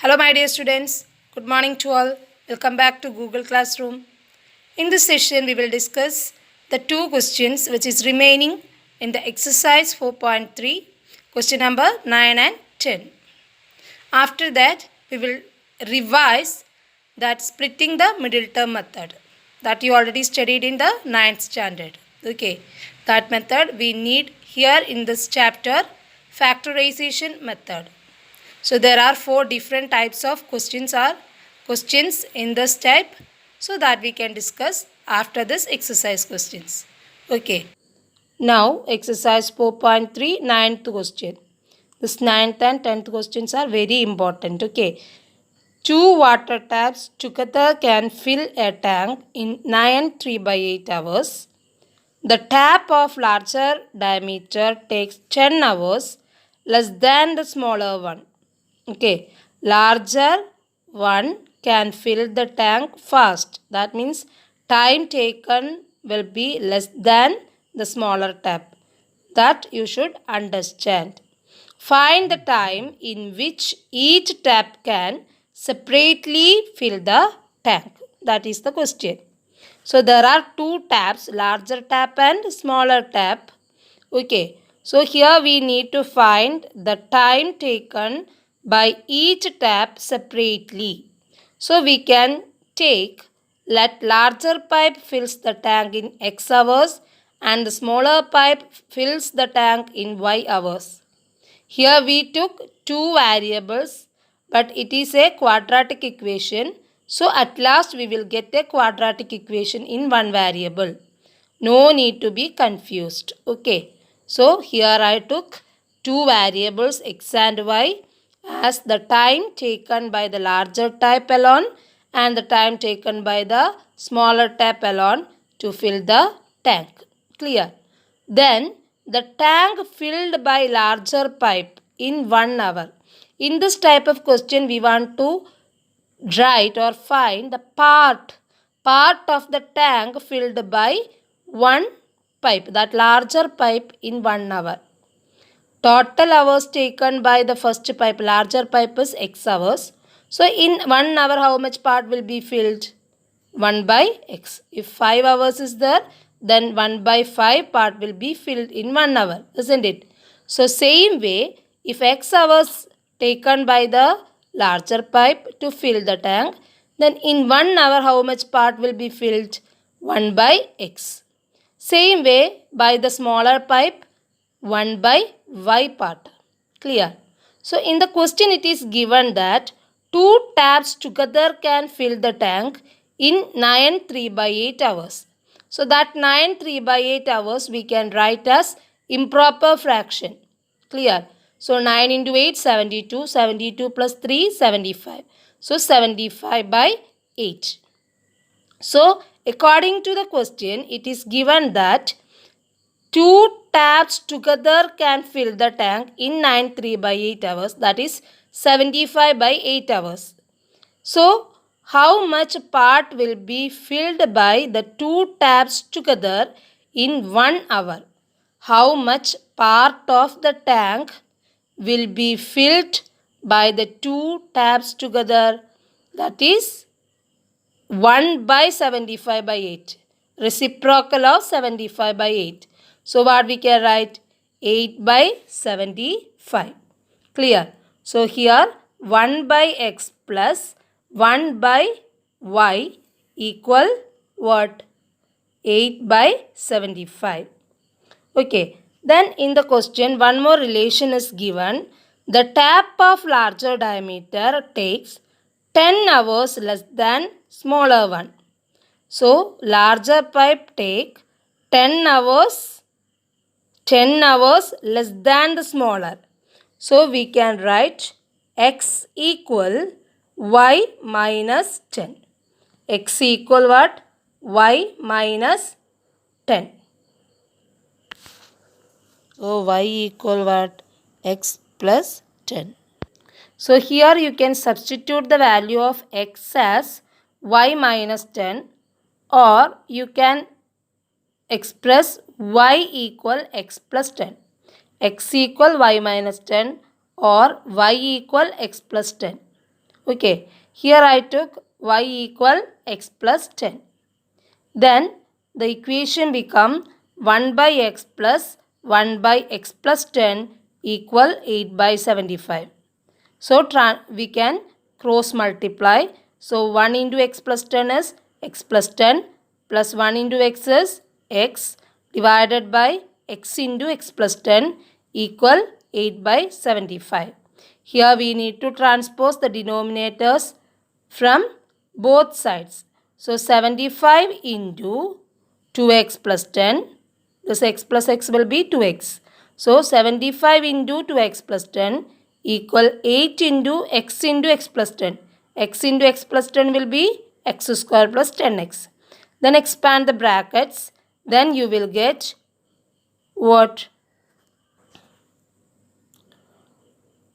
Hello, my dear students. Good morning to all. Welcome back to Google Classroom. In this session, we will discuss the two questions which is remaining in the exercise 4.3, question number 9 and 10. After that, we will revise that splitting the middle term method that you already studied in the 9th standard. Okay, that method we need here in this chapter, factorization method. So there are four different types of questions in this type, so that we can discuss after this exercise questions. Okay. Now exercise 4.3 ninth question. This 9th and 10th questions are very important. Okay. Two water taps together can fill a tank in 9 3/8 hours. The tap of larger diameter takes 10 hours less than the smaller one. Okay, larger one can fill the tank fast. That means time taken will be less than the smaller tap. That you should understand. Find the time in which each tap can separately fill the tank. That is the question. So there are two taps, larger tap and smaller tap. Okay, so here we need to find the time taken by each tap separately. So we can take, let larger pipe fills the tank in X hours and the smaller pipe fills the tank in Y hours. Here we took two variables, but it is a quadratic equation. So at last we will get a quadratic equation in one variable. No need to be confused. Okay. So here I took two variables X and Y as the time taken by the larger tap alone and the time taken by the smaller tap alone to fill the tank. Clear? Then the tank filled by larger pipe in 1 hour. In this type of question we want to write or find the part of the tank filled by one pipe, that larger pipe, in 1 hour. Total hours taken by the first pipe, larger pipe, is X hours. So in 1 hour how much part will be filled? 1 by X. If 5 hours is there, then 1 by 5 part will be filled in 1 hour, isn't it? So same way, if X hours taken by the larger pipe to fill the tank, then in 1 hour how much part will be filled? 1 by X. Same way by the smaller pipe, 1 by Y part. Clear? So in the question it is given that two taps together can fill the tank in 9 3/8 hours. So that 9 3/8 hours we can write as improper fraction. Clear? So 9 into 8, 72. 72 plus 3, 75. So 75 by 8. So according to the question, it is given that two taps together can fill the tank in 9 3/8 hours. That is 75 by 8 hours. So how much part will be filled by the two taps together in 1 hour? How much part of the tank will be filled by the two taps together? That is 1 by 75 by 8. Reciprocal of 75 by 8. So what we can write? 8 by 75. Clear? So here 1 by X plus 1 by Y equal what? 8 by 75. Okay. Then in the question one more relation is given. The tap of larger diameter takes 10 hours less than smaller one. So larger pipe take 10 hours less than the smaller. So we can write X equal Y minus 10. X equal what? Y minus 10. So Y equal what? X plus 10. So here you can substitute the value of X as Y minus 10, or you can express Y equal X plus 10. X equal Y minus 10 or Y equal X plus 10. Okay, here I took y equal x plus 10. Then the equation become 1 by x plus 1 by x plus 10 equal 8 by 75. So we can cross multiply. So 1 into x plus 10 is x plus 10 plus 1 into x is x divided by x into x plus 10 equal 8 by 75. Here we need to transpose the denominators from both sides. So 75 into 2x plus 10. This x plus x will be 2x. So 75 into 2x plus 10 equal 8 into x plus 10. X into x plus 10 will be x square plus 10x. Then expand the brackets. Then you will get what?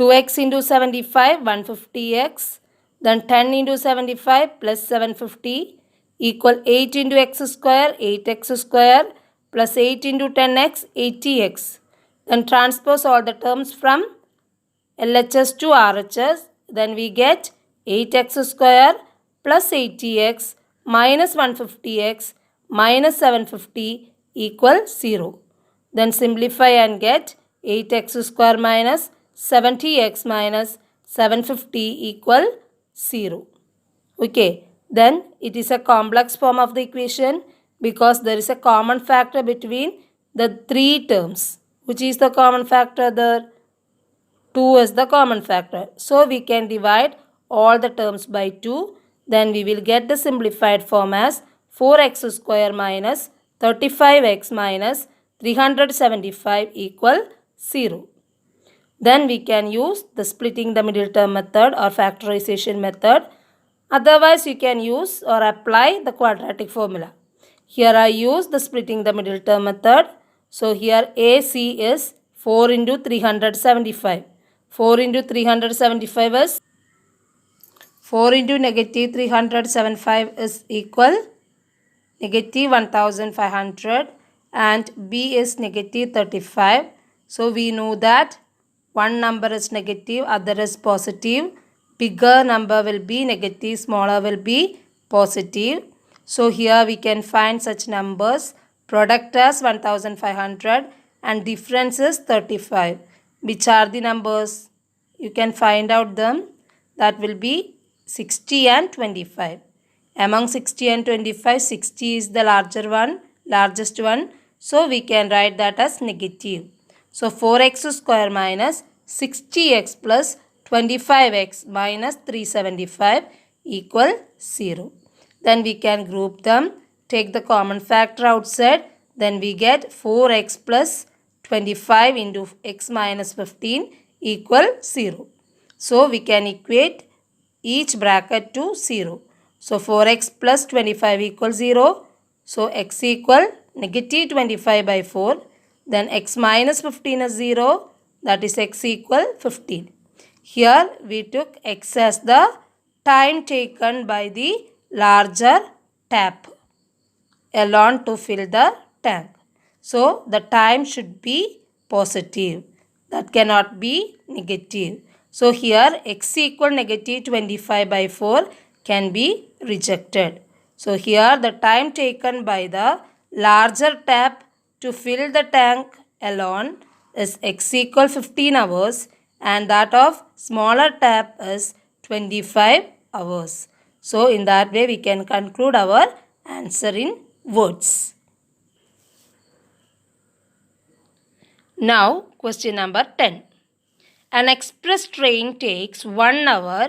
2x into 75, 150x. Then 10 into 75 plus 750 equal 8 into x square, 8x square plus 8 into 10x, 80x. Then transpose all the terms from LHS to RHS. Then we get 8x square plus 80x minus 150x minus 750 equal 0. Then simplify and get 8x square minus 70x minus 750 equal 0. Okay, then it is a complex form of the equation because there is a common factor between the three terms. Which is the common factor there? 2 is the common factor. So we can divide all the terms by 2. Then we will get the simplified form as 4x square minus 35x minus 375 equal 0. Then we can use the splitting the middle term method or factorization method. Otherwise, you can use or apply the quadratic formula. Here I use the splitting the middle term method. So here AC is 4 into 375. 4 into 375 is 4 into negative 375 is equal negative 1500 and B is negative 35. So we know that one number is negative, other is positive. Bigger number will be negative, smaller will be positive. So here we can find such numbers. Product as 1500 and difference is 35. Which are the numbers? You can find out them. That will be 60 and 25. Among 60 and 25, 60 is the largest one. So we can write that as negative. So 4x square minus 60x plus 25x minus 375 equal 0. Then we can group them. Take the common factor outside. Then we get 4x plus 25 into x minus 15 equal 0. So we can equate each bracket to 0. So 4x plus 25 equals 0. So x equal negative 25 by 4. Then x minus 15 is 0. That is x equal 15. Here we took x as the time taken by the larger tap alone to fill the tank. So the time should be positive. That cannot be negative. So here x equal negative 25 by 4 can be rejected. So here the time taken by the larger tap to fill the tank alone is x equal 15 hours and that of smaller tap is 25 hours. So in that way we can conclude our answer in words. Now question number 10. An express train takes 1 hour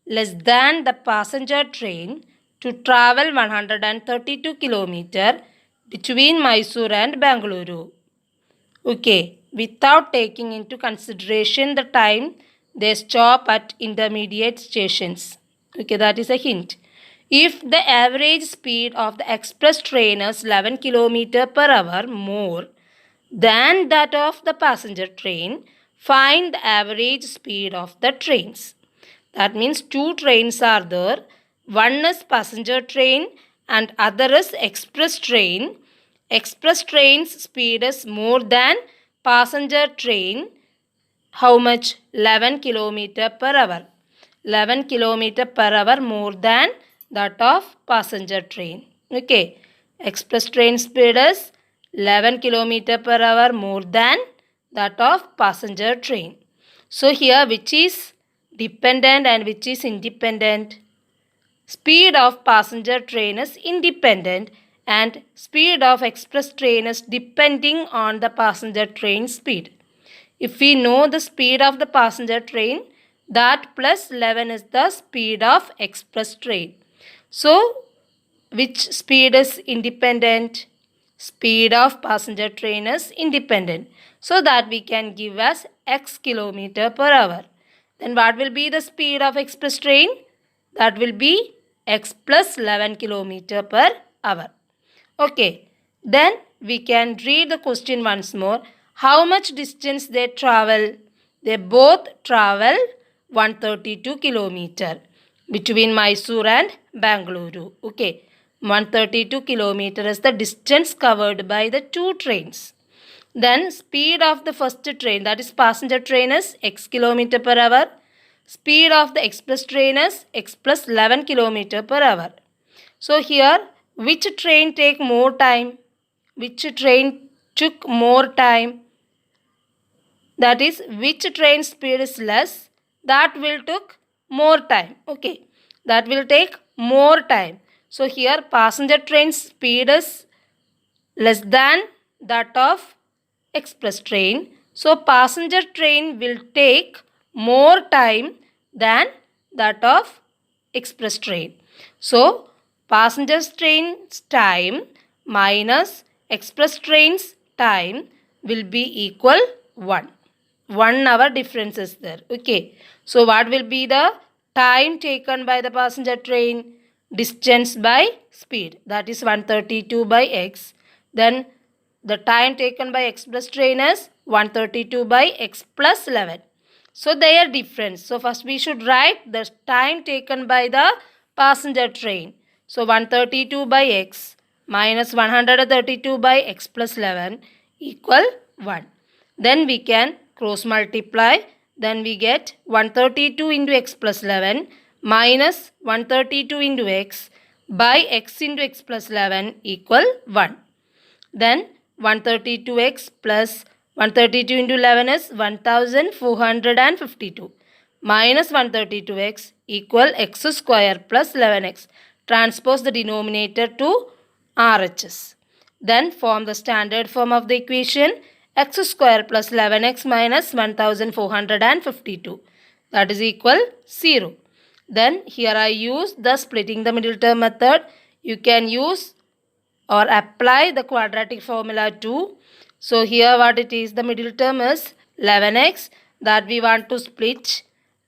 less than the passenger train to travel 132 km between Mysore and Bengaluru. Okay, without taking into consideration the time they stop at intermediate stations. Okay, that is a hint. If the average speed of the express train is 11 km per hour more than that of the passenger train, find the average speed of the trains. That means two trains are there. One is passenger train and other is express train. Express train's speed is more than passenger train. How much? 11 km per hour. 11 kilometer per hour more than that of passenger train. Okay, express train speed is 11 kilometer per hour more than that of passenger train. So here which is dependent and which is independent? Speed of passenger train is independent and speed of express train is depending on the passenger train speed. If we know the speed of the passenger train, that plus 11 is the speed of express train. So, which speed is independent? Speed of passenger train is independent. So that we can give as x kilometer per hour. Then what will be the speed of express train? That will be x plus 11 kilometer per hour. Okay, then we can read the question once more. How much distance they travel? They both travel 132 kilometer between Mysore and Bangalore. Okay, 132 kilometer is the distance covered by the two trains. Then speed of the first train, that is passenger train, is x kilometer per hour. Speed of the express train is x plus 11 kilometer per hour. So here, which train take more time? Which train took more time? That is, which train speed is less? That will took more time. Okay, that will take more time. So here, passenger train speed is less than that of express train. So passenger train will take more time than that of express train. So passenger train's time minus express train's time will be equal 1. 1 hour difference is there. Okay. So what will be the time taken by the passenger train? Distance by speed. That is 132 by x. Then the time taken by express train is 132 by x plus 11. So their difference. So first we should write the time taken by the passenger train. So 132 by x minus 132 by x plus 11 equal 1. Then we can cross multiply. Then we get 132 into x plus 11 minus 132 into x by x into x plus 11 equal 1. Then 132x plus 132 into 11 is 1452 minus 132x equal x square plus 11x. Transpose the denominator to RHS. Then form the standard form of the equation x square plus 11x minus 1452. That is equal 0. Then here I use the splitting the middle term method. You can use or apply the quadratic formula too. So here what it is, the middle term is 11x that we want to split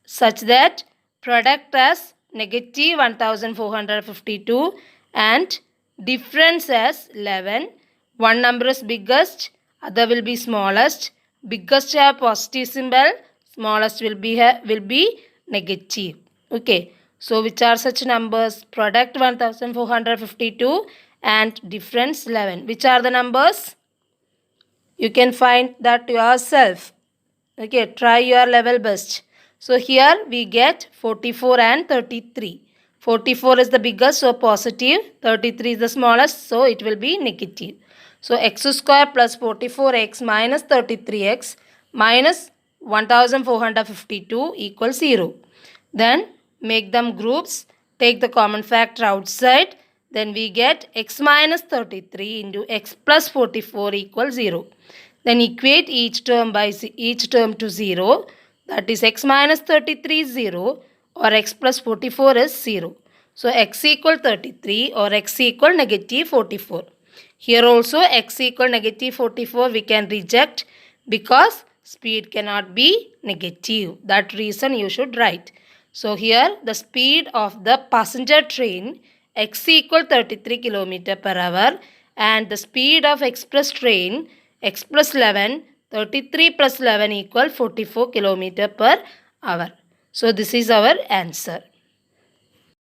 such that product as negative 1452 and difference as 11. One number is biggest, other will be smallest. Biggest have positive symbol, smallest will be negative. Okay, so which are such numbers? Product 1452 and difference 11. Which are the numbers? You can find that yourself. Okay, try your level best. So here we get 44 and 33. 44 is the biggest, so positive. 33 is the smallest, so it will be negative. So x square plus 44x minus 33x minus 1452 equals 0. Then make them groups. Take the common factor outside. Then we get x minus 33 into x plus 44 equals 0. Then equate each term to 0. That is x minus 33 is 0 or x plus 44 is 0. So x equal 33 or x equal negative 44. Here also x equal negative 44 we can reject because speed cannot be negative. That reason you should write. So here the speed of the passenger train x equal 33 km per hour and the speed of express train x plus 11, 33 plus 11 equal 44 km per hour. So this is our answer.